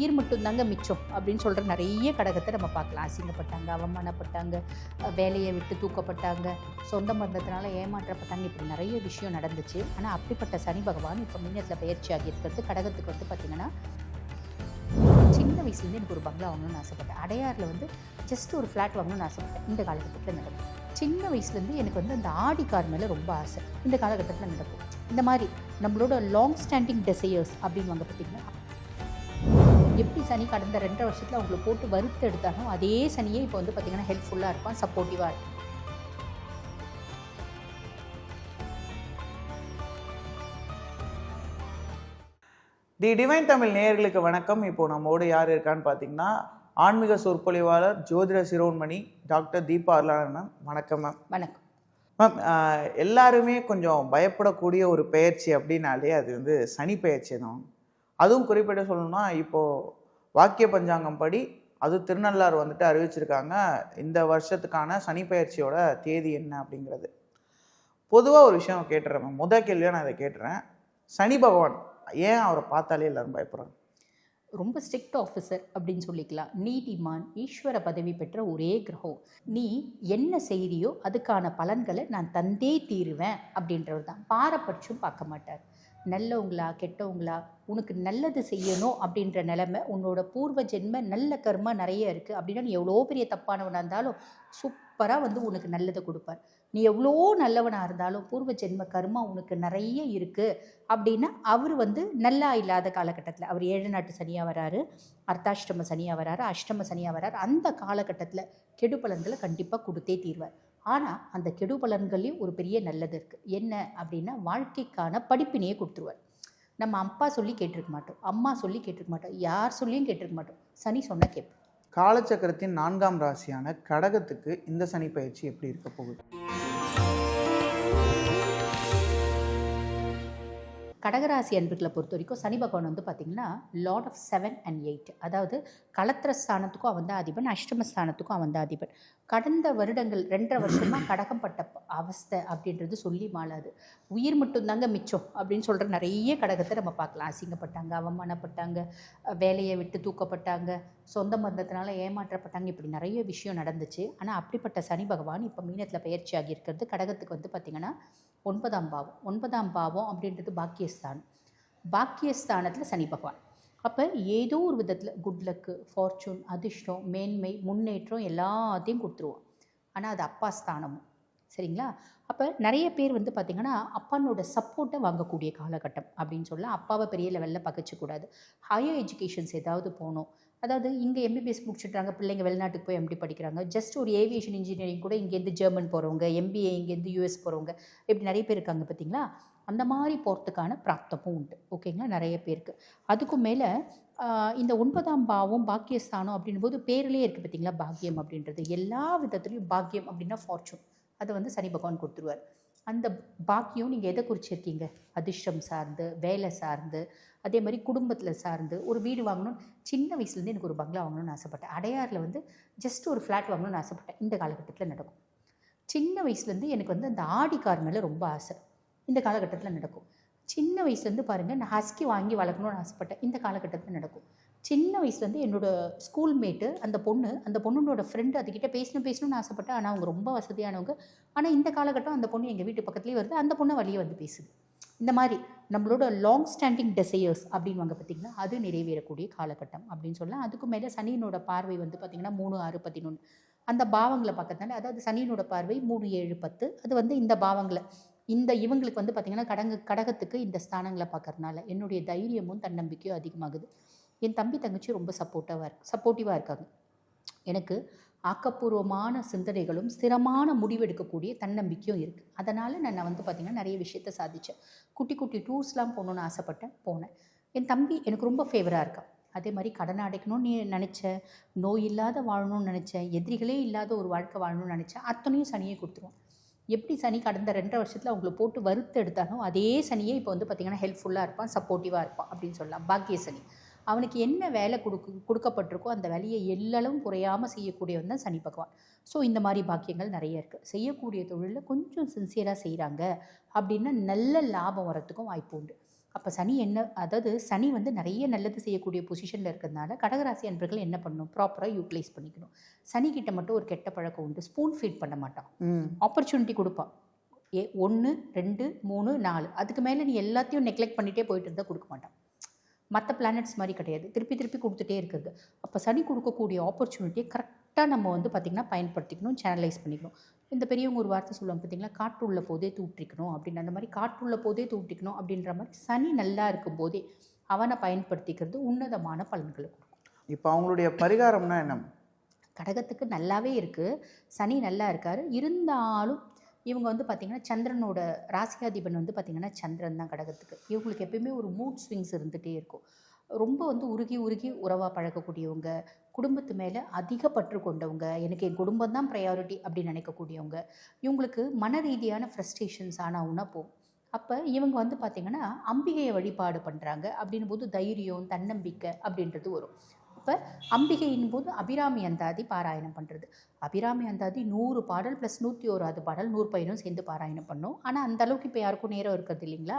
உயிர் மட்டும்தாங்க மிச்சம் அப்படின்னு சொல்கிற நிறைய கடகத்தை நம்ம பார்க்கலாம். அசிங்கப்பட்டாங்க, அவமானப்பட்டாங்க, வேலையை விட்டு தூக்கப்பட்டாங்க, சொந்த பந்தத்தினால ஏமாற்றப்பட்டாங்க, இப்படி நிறைய விஷயம் நடந்துச்சு. ஆனால் அப்படிப்பட்ட சனி பகவான் இப்போ மீனத்தில் பயிற்சி ஆகியிருக்கிறது கடகத்துக்கு வந்து பார்த்திங்கன்னா, சின்ன வயசுலேருந்து எனக்கு ஒரு பங்களா வாங்கணும்னு ஆசைப்பட்டேன். அடையாரில் ஜஸ்ட் ஒரு ஃப்ளாட் வாங்கணும்னு ஆசைப்பட்டேன். இந்த காலகட்டத்தில் நடக்கும். சின்ன வயசுலேருந்து எனக்கு அந்த ஆடி கார் மேலே ரொம்ப ஆசை. இந்த காலகட்டத்தில் நடக்கும். இந்த மாதிரி நம்மளோட லாங் ஸ்டாண்டிங் டெசையர்ஸ் அப்படின்னு வாங்க பார்த்திங்கன்னா, எப்படி சனி கடந்த 2.5 வருஷத்தில் அவங்கள போட்டு வறுத்து எடுத்தாலும் அதே சனியே இப்போ பார்த்திங்கன்னா ஹெல்ப்ஃபுல்லாக இருப்பான், சப்போர்ட்டிவாக இருக்கும். தி டிவைன் தமிழ் நேயர்களுக்கு வணக்கம். இப்போது நம்மோடு யார் இருக்கான்னு பார்த்தீங்கன்னா, ஆன்மீக சொற்பொழிவாளர் ஜோதிட சிரோன்மணி டாக்டர் தீபா அருளாளன் மேம். வணக்கம் மேம். வணக்கம் மேம். எல்லாருமே கொஞ்சம் பயப்படக்கூடிய ஒரு பயிற்சி அப்படின்னாலே அது சனி பயிற்சி தான். அதுவும் குறிப்பிட்ட சொல்லணும்னா, இப்போது வாக்கிய பஞ்சாங்கம் படி அது திருநள்ளாறு அறிவிச்சிருக்காங்க இந்த வருஷத்துக்கான சனி பயிற்சியோட தேதி என்ன அப்படிங்கிறது. பொதுவாக ஒரு விஷயம் கேட்டுறேன் மேம். முதல் கேள்வியாக நான் இதை கேட்டுறேன். சனி பகவான் ஏன் அவரை பார்த்தாலே எல்லாரும் பயப்படுறாங்க? ரொம்ப ஸ்ட்ரிக்ட் ஆஃபீஸர் அப்படின்னு சொல்லிக்கலாம். நீதிமான், ஈஸ்வர பதவி பெற்ற ஒரே கிரகம். நீ என்ன செய்தியோ அதுக்கான பலன்களை நான் தந்தே தீருவேன் அப்படின்றவர் தான். பாரபட்சம் பார்க்க மாட்டார். நல்லவங்களா கெட்டவங்களா, உனக்கு நல்லது செய்யணும் அப்படின்ற நிலைமை, உன்னோட பூர்வ ஜென்ம நல்ல கர்மா நிறைய இருக்குது அப்படின்னா, நீ எவ்வளோ பெரிய தப்பானவனாக இருந்தாலும் சூப்பராக உனக்கு நல்லதை கொடுப்பார். நீ எவ்வளோ நல்லவனாக இருந்தாலும் பூர்வ ஜென்ம கர்மா உனக்கு நிறைய இருக்குது அப்படின்னா, அவர் நல்லா இல்லாத காலகட்டத்தில், அவர் 7 நாட்டு சனியாக வராரு, அர்த்தாஷ்டம சனியாக வராரு, அஷ்டம சனியாக வராரு. அந்த காலகட்டத்தில் கெடு பலன்களை கண்டிப்பாக கொடுத்தே தீர்வார். ஆனால் அந்த கெடு பலன்களையும் ஒரு பெரிய நல்லது இருக்குது. என்ன அப்படின்னா, வாழ்க்கைக்கான படிப்பினையே கொடுத்துருவார். நம்ம அப்பா சொல்லி கேட்டிருக்க மாட்டோம், அம்மா சொல்லி கேட்டிருக்க மாட்டோம், யார் சொல்லியும் கேட்டிருக்க மாட்டோம். சனி சொன்னால் கேட்போம். காலச்சக்கரத்தின் 4ஆம் ராசியான கடகத்துக்கு இந்த சனி பயிற்சி எப்படி இருக்க போகுது? கடகராசி அன்பர்களை பொறுத்த வரைக்கும் சனி பகவான் பார்த்திங்கன்னா லார்ட் ஆஃப் 7 and 8, அதாவது களத்திர ஸ்தானத்துக்கும் அவன் தான் அதிபன், அஷ்டமஸ்தானத்துக்கும் அவன் தான் அதிபன். கடந்த வருடங்கள் 2.5 வருஷமாக கடகம் பட்ட அவஸ்தை அப்படின்றது சொல்லி மாளாது. உயிர் மட்டும்தாங்க மிச்சம் அப்படின்னு சொல்கிற நிறைய கடகத்தை நம்ம பார்க்கலாம். அசிங்கப்பட்டாங்க, அவமானப்பட்டாங்க, வேலையை விட்டு தூக்கப்பட்டாங்க, சொந்த பந்தத்தினால ஏமாற்றப்பட்டாங்க, இப்படி நிறைய விஷயம் நடந்துச்சு. ஆனால் அப்படிப்பட்ட சனி பகவான் இப்போ மீனத்தில் பயிற்சி ஆகியிருக்கிறது கடகத்துக்கு பார்த்திங்கன்னா 9ஆம் பாவம். 9ஆம் பாவம் அப்படின்றது பாக்கியஸ்தானம். பாக்கியஸ்தானத்தில் சனி பகவான். அப்போ ஏதோ ஒரு விதத்தில் குட் லக்கு, ஃபார்ச்சூன், அதிர்ஷ்டம், மேன்மை, முன்னேற்றம் எல்லாத்தையும் கொடுத்துருவோம். ஆனால் அது அப்பா ஸ்தானமும், சரிங்களா? அப்போ நிறைய பேர் பார்த்திங்கன்னா அப்பானோட சப்போர்ட்டை வாங்கக்கூடிய காலகட்டம் அப்படின்னு சொல்லலாம். அப்பாவை பெரிய லெவலில் பகச்சிக்கூடாது. ஹையர் எஜுகேஷன்ஸ் ஏதாவது போகணும், அதாவது இங்கே எம்பிபிஎஸ் முடிச்சுட்றாங்க பிள்ளைங்க, வெளிநாட்டுக்கு போய் எம்டி படிக்கிறாங்க. ஜஸ்ட் ஒரு ஏவியேஷன் இன்ஜினியரிங் கூட இங்கேருந்து ஜெர்மன் போகிறவங்க, எம்பிஏ இங்கேருந்து யூஎஸ் போகிறவங்க, இப்படி நிறைய பேர் இருக்காங்க பார்த்திங்களா? அந்த மாதிரி போகிறதுக்கான பிராப்தமும் உண்டு. ஓகேங்களா? நிறைய பேருக்கு. அதுக்கும் மேலே இந்த 9ஆம் பாவம் பாக்கியஸ்தானம் அப்படின் போது பேரிலே இருக்குது பார்த்திங்களா, பாக்கியம் அப்படின்றது. எல்லா விதத்துலையும் பாக்கியம் அப்படின்னா ஃபார்ச்சூன், அதை சனி பகவான் கொடுத்துருவார். அந்த பாக்கியம் நீங்கள் எதை குறிச்சிருக்கீங்க? அதிர்ஷ்டம் சார்ந்து, வேலை சார்ந்து, அதே மாதிரி குடும்பத்தில் சார்ந்து. ஒரு வீடு வாங்கணும், சின்ன வயசுலேருந்து எனக்கு ஒரு பங்களா வாங்கணும்னு ஆசைப்பட்டேன். அடையாரில் ஜஸ்ட் ஒரு ஃப்ளாட் வாங்கணும்னு ஆசைப்பட்டேன். இந்த காலகட்டத்தில் நடக்கும். சின்ன வயசுலேருந்து எனக்கு அந்த ஆடி கார் மேலே ரொம்ப ஆசை. இந்த காலகட்டத்தில் நடக்கும். சின்ன வயசுலேருந்து பாருங்கள், நான் ஹஸ்கி வாங்கி வளர்க்கணும்னு ஆசைப்பட்டேன். இந்த காலகட்டத்தில் நடக்கும். சின்ன வயசுலேருந்து என்னோடய ஸ்கூல்மேட்டு அந்த பொண்ணோட ஃப்ரெண்டு, அதுக்கிட்ட பேசணும்னு ஆசைப்பட்டேன். ஆனால் அவங்க ரொம்ப வசதியானவங்க. ஆனால் இந்த காலகட்டம் அந்த பொண்ணு எங்கள் வீட்டு பக்கத்துலேயே வருது, அந்த பொண்ணை வழியே பேசுது. இந்த மாதிரி நம்மளோட லாங் ஸ்டாண்டிங் டெசையர்ஸ் அப்படின்னு வாங்க பார்த்திங்கன்னா, அது நிறைவேறக்கூடிய காலகட்டம் அப்படின்னு சொல்லலாம். அதுக்கு மேலே சனியினோட பார்வை பார்த்திங்கன்னா 3, 6, 11 அந்த பாவங்களை பார்க்கறதுனால, அதாவது சனியினோட பார்வை 3, 7, 10 அது இந்த பாவங்களை, இந்த இவங்களுக்கு பார்த்திங்கன்னா கடகத்துக்கு இந்த ஸ்தானங்களை பார்க்கறதுனால என்னுடைய தைரியமும் தன்னம்பிக்கையும் அதிகமாகுது. என் தம்பி தங்கச்சி ரொம்ப சப்போர்ட்டிவாக இருக்காங்க. எனக்கு ஆக்கப்பூர்வமான சிந்தனைகளும் ஸ்திரமான முடிவெடுக்கக்கூடிய தன்னம்பிக்கையும் இருக்குது. அதனால் நான் பார்த்திங்கன்னா நிறைய விஷயத்தை சாதித்தேன். குட்டி குட்டி டூர்ஸ்லாம் போகணுன்னு ஆசைப்பட்டேன், போனேன். என் தம்பி எனக்கு ரொம்ப ஃபேவராக இருக்கான். அதே மாதிரி கடன் அடைக்கணும்னு நினச்சேன், நோய் இல்லாத வாழணும்னு நினச்சேன், எதிரிகளே இல்லாத ஒரு வாழ்க்கை வாழணும்னு நினச்சேன். அத்தனையும் சனியை கொடுத்துருவோம். எப்படி சனி கடந்த 2.5 வருஷத்தில் அவங்கள போட்டு வறுத்து எடுத்தாலும் அதே சனியே இப்போ பார்த்திங்கன்னா ஹெல்ப்ஃபுல்லாக இருப்பான், சப்போர்ட்டிவாக இருப்பான் அப்படின்னு சொல்லலாம். பாக்கிய சனி. அவனுக்கு என்ன வேலை கொடுக்கப்பட்டிருக்கோ அந்த வேலையை எல்லளவும் குறையாமல் செய்யக்கூடியவன் தான் சனி பகவான். ஸோ இந்த மாதிரி பாக்கியங்கள் நிறைய இருக்குது. செய்யக்கூடிய தொழிலில் கொஞ்சம் சின்சியராக செய்கிறாங்க அப்படின்னா நல்ல லாபம் வரத்துக்கும் வாய்ப்பு உண்டு. அப்போ சனி என்ன, அதாவது சனி வந்து நிறைய நல்லது செய்யக்கூடிய பொசிஷனில் இருக்கிறதுனால கடகராசி அன்பர்கள் என்ன பண்ணணும், ப்ராப்பராக யூட்டிலைஸ் பண்ணிக்கணும். சனி கிட்ட மட்டும் ஒரு கெட்ட பழக்கம் உண்டு, ஸ்பூன் ஃபீட் பண்ண மாட்டான். ஆப்பர்ச்சுனிட்டி கொடுப்பான், 1 2 3 4, அதுக்கு மேலே நீ எல்லாத்தையும் நெக்லெக்ட் பண்ணிகிட்டே போயிட்டு இருந்தால் கொடுக்க மாட்டான். மற்ற பிளானட்ஸ் மாதிரி கிடையாது, திருப்பி திருப்பி கொடுத்துட்டே இருக்குது. அப்போ சனி கொடுக்கக்கூடிய ஆப்பர்ச்சுனிட்டியை கரெக்டாக நம்ம வந்து பார்த்திங்கன்னா பயன்படுத்திக்கணும், சேனலைஸ் பண்ணிக்கணும். இந்த பெரியவங்க ஒரு வார்த்தை சொல்லுவாங்க பார்த்தீங்களா, காற்றுள்ள போதே தூற்றிக்கணும் அப்படின்னு. அந்த மாதிரி காற்றுள்ள போதே தூற்றிக்கணும் அப்படின்ற மாதிரி சனி நல்லா இருக்கும் போதே அவனை பயன்படுத்திக்கிறது உன்னதமான பலன்களை கொடுக்கும். இப்போ அவங்களுடைய பரிகாரம்னா என்ன? கடகத்துக்கு நல்லாவே இருக்குது, சனி நல்லா இருக்கார். இருந்தாலும் இவங்க வந்து பார்த்திங்கன்னா சந்திரனோட ராசியாதிபன் வந்து பார்த்திங்கன்னா சந்திரன் தான் கடகத்துக்கு. இவங்களுக்கு எப்பயுமே ஒரு மூட் ஸ்விங்ஸ் இருந்துகிட்டே இருக்கும். ரொம்ப வந்து உருகி உருகி உறவாக பழகக்கூடியவங்க, குடும்பத்து மேலே அதிக பற்று கொண்டவங்க, எனக்கு என் குடும்பம் தான் ப்ரையாரிட்டி அப்படின்னு நினைக்கக்கூடியவங்க. இவங்களுக்கு மன ரீதியான ஃப்ரஸ்ட்ரேஷன்ஸ் ஆனாவுன்னா போகும். அப்போ இவங்க வந்து பார்த்திங்கன்னா அம்பிகையை வழிபாடு பண்ணுறாங்க அப்படின்னும் போது தைரியம், தன்னம்பிக்கை அப்படின்றது வரும். அப்போ அம்பிகையின் போது அபிராமி அந்தாதி பாராயணம் பண்ணுறது. அபிராமி அந்தாதி 100 பாடல் ப்ளஸ் 101 பாடல் 100 பையனும் சேர்ந்து பாராயணம் பண்ணோம். ஆனால் அந்த அளவுக்கு இப்போ யாருக்கும் நேரம் இருக்கிறது இல்லைங்களா.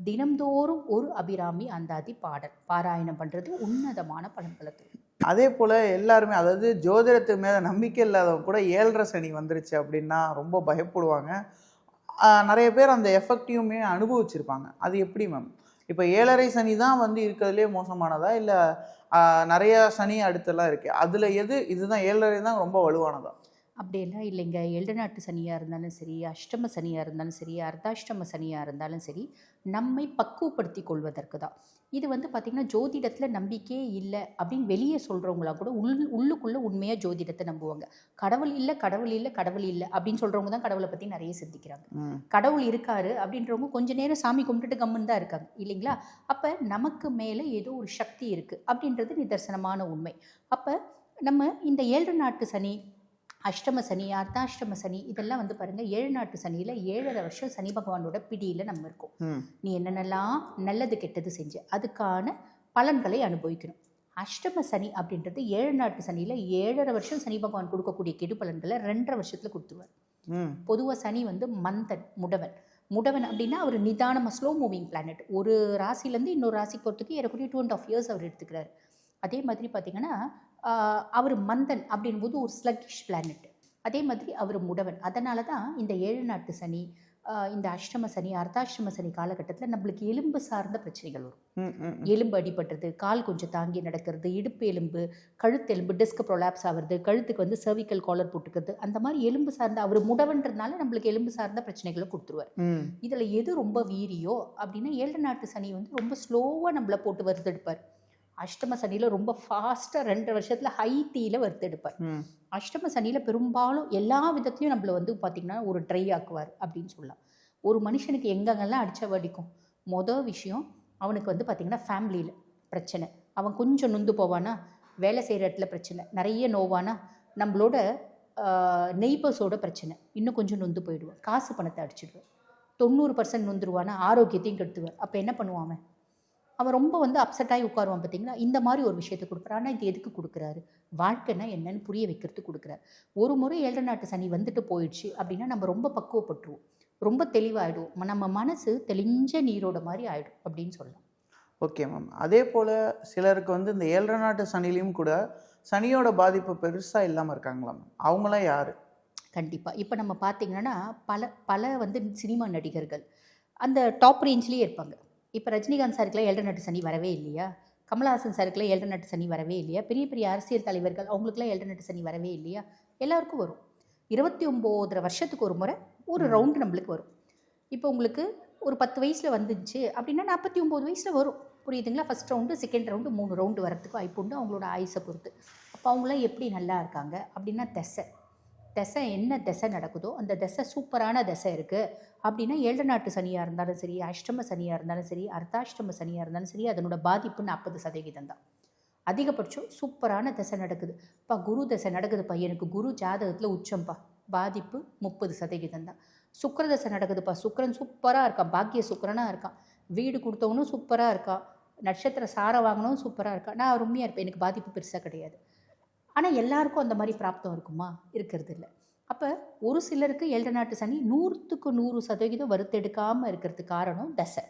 தினம்தோறும் ஒரு அபிராமி அந்தாதி பாடல் பாராயணம் பண்ணுறது உன்னதமான பலன்களை தரும். அதே போல் எல்லாருமே, அதாவது ஜோதிடத்து மேலே நம்பிக்கை இல்லாதவங்க கூட 7.5 சனி வந்துருச்சு அப்படின்னா ரொம்ப பயப்படுவாங்க. நிறைய பேர் அந்த எஃபெக்டையுமே அனுபவிச்சிருப்பாங்க. அது எப்படி மேம்? இப்போ 7.5 சனி தான் வந்து இருக்கிறதுலே மோசமானதா, இல்லை நிறைய சனி அடுத்தெல்லாம் இருக்கு, அதில் எது இதுதான் 7.5 தான் ரொம்ப வலுவானதா? அப்படியெல்லாம் இல்லைங்க. எல்டநாட்டு சனியாக இருந்தாலும் சரி, அஷ்டம சனியாக இருந்தாலும் சரி, அர்த்தாஷ்டம சனியாக இருந்தாலும் சரி, நம்மை பக்குவப்படுத்தி கொள்வதற்கு தான். இது வந்து பார்த்திங்கன்னா ஜோதிடத்தில் நம்பிக்கையே இல்லை அப்படின்னு வெளியே சொல்கிறவங்களாம் கூட உள்ளுக்குள்ளே உண்மையாக ஜோதிடத்தை நம்புவாங்க. கடவுள் இல்லை, கடவுள் இல்லை, கடவுள் இல்லை அப்படின்னு சொல்கிறவங்க தான் கடவுளை பற்றி நிறைய சிந்திக்கிறாங்க. கடவுள் இருக்காரு அப்படின்றவங்க கொஞ்ச நேரம் சாமி கும்பிட்டுட்டு கம்முன்னு தான் இருக்காங்க இல்லைங்களா. அப்போ நமக்கு மேலே ஏதோ ஒரு சக்தி இருக்குது அப்படின்றது நிதர்சனமான உண்மை. அப்போ நம்ம இந்த 7 நாட்டு சனி, அஷ்டம சனி, அர்த்தாஷ்டம சனி இதெல்லாம் வந்து பாருங்கள், 7 நாட்டு சனியில் 7.5 வருஷம் சனி பகவானோட பிடியில் நம்ம இருக்கோம். நீ என்னென்னலாம் நல்லது கெட்டது செஞ்சு அதுக்கான பலன்களை அனுபவிக்கணும். அஷ்டம சனி அப்படின்றது 7 நாட்டு சனியில் 7.5 வருஷம் சனி பகவான் கொடுக்கக்கூடிய கெடு பலன்களை 2.5 வருஷத்தில் கொடுத்துருவார். பொதுவாக சனி வந்து மந்தன், முடவன் அப்படின்னா அவர் நிதானமாக ஸ்லோ மூவிங் பிளானட். ஒரு ராசிலேருந்து இன்னொரு ராசிக்கு போகிறதுக்கு ஏறக்குறைய 2.5 இயர்ஸ் அவர் எடுத்துக்கிறார். அதே மாதிரி பார்த்திங்கன்னா அவர் மந்தன் அப்படின்போது ஒரு ஸ்லக்கிஷ் பிளானட். அதே மாதிரி அவர் முடவன். அதனால தான் இந்த 7 நாட்டு சனி, இந்த அஷ்டம சனி, அர்த்தாஷ்டம சனி காலகட்டத்தில் நம்மளுக்கு எலும்பு சார்ந்த பிரச்சனைகள் வரும். எலும்பு அடிபட்டுறது, கால் கொஞ்சம் தாங்கி நடக்கிறது, இடுப்பு எலும்பு, கழுத்தெலும்பு டிஸ்க் ப்ரொலாப்ஸ் ஆகிறது, கழுத்துக்கு வந்து சர்விக்கல் காலர் போட்டுக்கிறது, அந்த மாதிரி எலும்பு சார்ந்த அவர் முடவன்றதுனால நம்மளுக்கு எலும்பு சார்ந்த பிரச்சனைகளை கொடுத்துருவார். இதில் எது ரொம்ப வீரியோ அப்படின்னா 7 நாட்டு சனி வந்து ரொம்ப ஸ்லோவாக நம்மளை போட்டு வறுத்தெடுப்பார். அஷ்டம சனியில் ரொம்ப ஃபாஸ்ட்டாக 2.5 வருஷத்தில் ஹை தீயில் வறுத்தெடுப்பார். அஷ்டம சனியில் பெரும்பாலும் எல்லா விதத்துலையும் நம்மளை வந்து பார்த்திங்கன்னா ஒரு ட்ரை ஆக்குவார் அப்படின்னு சொல்லலாம். ஒரு மனுஷனுக்கு எங்கெங்கெல்லாம் அடித்த வடிக்கும், மொதல் விஷயம் அவனுக்கு வந்து பார்த்திங்கன்னா ஃபேமிலியில் பிரச்சனை, அவன் கொஞ்சம் நொந்து போவானா, வேலை செய்கிற இடத்துல பிரச்சனை, நிறைய நோவானா, நம்மளோட நெய்பர்ஸோட பிரச்சனை, இன்னும் கொஞ்சம் நொந்து போயிடுவான், காசு பணத்தை அடிச்சிடுவான், 90% நொந்துருவானா, ஆரோக்கியத்தையும் கெடுத்துவார். அப்போ என்ன பண்ணுவான் அவன் ரொம்ப வந்து அப்செட்டாகி உட்காருவான் பார்த்தீங்களா. இந்த மாதிரி ஒரு விஷயத்தை கொடுக்குறாரு. ஆனால் இது எதுக்கு கொடுக்குறாரு, வாழ்க்கைன்னா என்னன்னு புரிய வைக்கிறதுக்கு கொடுக்குறாரு. ஒரு முறை 7 நாட்டு சனி வந்துட்டு போயிடுச்சு அப்படின்னா நம்ம ரொம்ப பக்குவப்பட்டுருவோம், ரொம்ப தெளிவாகிடுவோம், நம்ம மனசு தெளிஞ்ச நீரோட மாதிரி ஆகிடும் அப்படின்னு சொல்லலாம். Okay ma'am. அதே போல் சிலருக்கு வந்து இந்த 7 நாட்டு சனிலையும் கூட சனியோட பாதிப்பு பெருசாக இல்லாமல் இருக்காங்களா மேம்? அவங்களாம் யார்? கண்டிப்பாக இப்போ நம்ம பார்த்திங்கன்னா பல வந்து சினிமா நடிகர்கள் அந்த டாப் ரேஞ்ச்லேயே இருப்பாங்க. இப்போ ரஜினிகாந்த் சாருக்குலாம் 7 நாட்டு சனி வரவே இல்லையா, கமல்ஹாசன் சாருக்குலாம் 7 நாட்டு சனி வரவே இல்லையா, பெரிய பெரிய அரசியல் தலைவர்கள் அவங்களுக்குலாம் 7 நாட்டு சனி வரவே இல்லையா, எல்லாருக்கும் வரும். 29 வருஷத்துக்கு ஒரு முறை ஒரு ரவுண்டு நம்மளுக்கு வரும். இப்போ உங்களுக்கு ஒரு 10 வயசில் வந்துச்சு அப்படின்னா 49 வயசில் வரும், புரியுதுங்களா. First round, second round, 3 round வரத்துக்கு வாய்ப்பு உண்டு அவங்களோட ஆயுசை பொறுத்து. அப்போ அவங்களாம் எப்படி நல்லா இருக்காங்க அப்படின்னா திசை என்ன திசை நடக்குதோ அந்த திசை சூப்பரான திசை இருக்குது அப்படின்னா 7 நாட்டு சனியாக இருந்தாலும் சரி, அஷ்டம சனியாக இருந்தாலும் சரி, அர்த்தாஷ்டம சனியாக இருந்தாலும் சரி, அதனோட பாதிப்பு 40% தான். அதிகபட்சம் சூப்பரான திசை நடக்குது. குரு திசை நடக்குதுப்பா, எனக்கு குரு ஜாதகத்தில் உச்சம்பா, பாதிப்பு 30% தான். சுக்கிர திசை நடக்குதுப்பா, சுக்கிரன் சூப்பராக இருக்கான், பாக்கிய சுக்கிரனாக இருக்கான், வீடு கொடுத்தவனும் சூப்பராக இருக்கான், நட்சத்திர சாரம் வாங்கினவும் சூப்பராக இருக்கான், நான் அருமையாக இருப்பேன், எனக்கு பாதிப்பு பெருசாக கிடையாது. ஆனால் எல்லாருக்கும் அந்த மாதிரி பிராப்தம் இருக்குமா? இருக்கிறது இல்லை. அப்போ ஒரு சிலருக்கு 7 நாட்டு சனி 100% வறுத்தெடுக்காமல் இருக்கிறதுக்கு காரணம் தசை.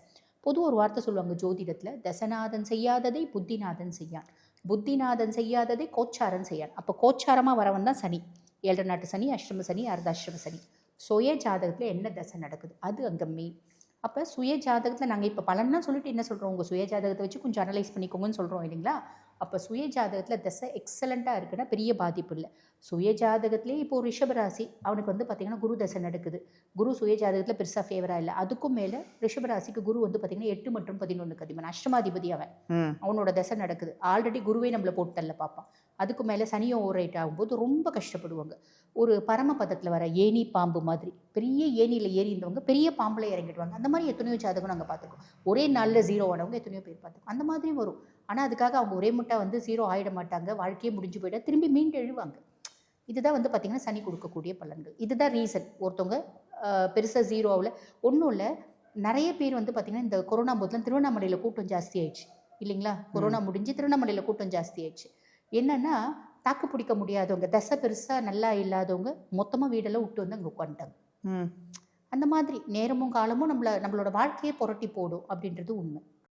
பொதுவாக ஒரு வார்த்தை சொல்லுவாங்க ஜோதிடத்தில், தசநாதன் செய்யாததை புத்திநாதன் செய்யான், புத்திநாதன் செய்யாததை கோச்சாரன் செய்யான். அப்போ கோச்சாரமாக வரவன் தான் சனி. 7 நாட்டு சனி, அஷ்டம சனி, அர்த்தாஷ்டம சனி. சுய ஜாதகத்தில் என்ன தசை நடக்குது அது அங்கே மெயின். அப்போ சுய ஜாதகத்தில் நாங்கள் இப்போ பலன்னா சொல்லிட்டு என்ன சொல்கிறோம், உங்கள் சுய ஜாதகத்தை வச்சு கொஞ்சம் அனலைஸ் பண்ணிக்கோங்கன்னு சொல்கிறோம் இல்லைங்களா. அப்போ சுய ஜாதகத்தில் தசை எக்ஸலண்ட்டாக இருக்குன்னா பெரிய பாதிப்பு இல்லை. சுய ஜாதகத்திலே இப்போ ஒரு ரிஷபராசி அவனுக்கு வந்து பார்த்திங்கன்னா குரு தசை நடக்குது. குரு சுய ஜாதகத்தில் பெருசாக ஃபேவராக இல்லை. அதுக்கும் மேலே ரிஷபராசிக்கு குரு வந்து பார்த்திங்கன்னா 8 மற்றும் 11 அதிபன், அஷ்டமாதிபதி அவன். அவனோட தசை நடக்குது. ஆல்ரெடி குருவே நம்மளை போட்டு தள்ள பார்ப்பான். அதுக்கு மேலே சனியும் ஓவரைட் ஆகும்போது ரொம்ப கஷ்டப்படுவாங்க. ஒரு பரமபதத்தில் வர ஏணி பாம்பு மாதிரி பெரிய ஏணியில் ஏறி இருந்தவங்க பெரிய பாம்பில் இறங்கிடுவாங்க. அந்த மாதிரி எத்தனையோ ஜாதகம் நாங்கள் பார்த்துருக்கோம். ஒரே நாளில் 0 ஆனவங்க எத்தனையோ பேர் பார்த்துருக்கோம். அந்த மாதிரி வரும். ஆனால் அதுக்காக அவங்க ஒரே முட்டா வந்து 0 ஆகிட மாட்டாங்க. வாழ்க்கையே முடிஞ்சு போயிட்டா திரும்பி மீண்டு எழுவாங்க. இதுதான் வந்து பார்த்திங்கன்னா சனி கொடுக்கக்கூடிய பலன்கள். இதுதான் ரீசன். ஒருத்தவங்க பெருசாக 0 ஆகல ஒன்றும் இல்லை. நிறைய பேர் வந்து பார்த்திங்கன்னா இந்த கொரோனா போதுலாம் திருவண்ணாமலையில் கூட்டம் ஜாஸ்தி ஆயிடுச்சு இல்லைங்களா. கொரோனா முடிஞ்சு திருவண்ணாமலையில் கூட்டம் ஜாஸ்தி ஆயிடுச்சு. என்னென்னா தாக்கு பிடிக்க முடியாதவங்க, தசை பெருசாக நல்லா இல்லாதவங்க மொத்தமாக வீடெல்லாம் விட்டு வந்து அங்கே உட்காந்துட்டாங்க. அந்த மாதிரி நேரமும் காலமும் நம்மளோட வாழ்க்கையை புரட்டி போடும் அப்படின்றது உண்மை.